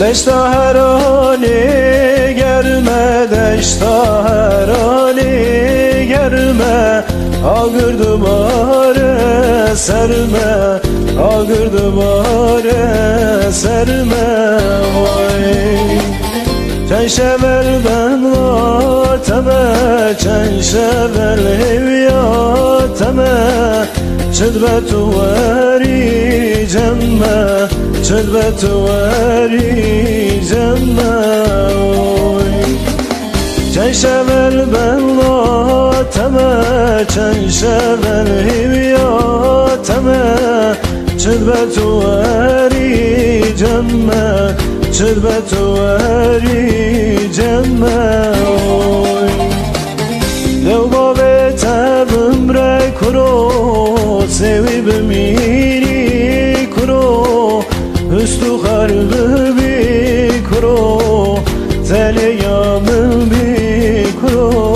دشتا هرانی گرمه دشتا هرانی گرمه آگر دوباره سرمه آگر دوباره سرمه وای چند شبل بن واتمه چند شبل هویاتمه چد به تو وری جمه چد به تو وری جمه چند شبل بن واتمه چند شبل هویاتمه چد به تو وری جمه چد به تو وری جمه لو بابه تبم را کرو سوی بمیری کرو هستو خرب بی کرو تلیام بی کرو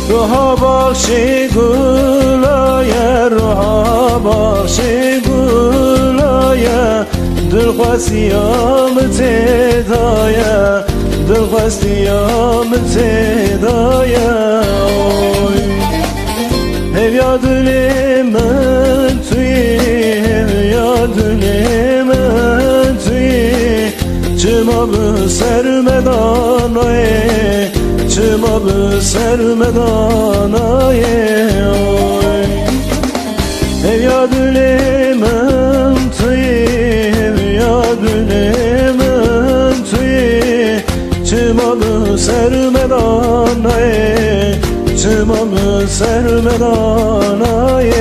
روها بخشی گلایه روها بخشی گلایه دلخواستیام تدایه دلخواستیام تدایه هویا دلی من توی هویا دلی من توی چما به سر مدانه چما به سر مدانای هویا دلی من توی هویا دلی من توی چما به سر مدانای چما به سر مدانای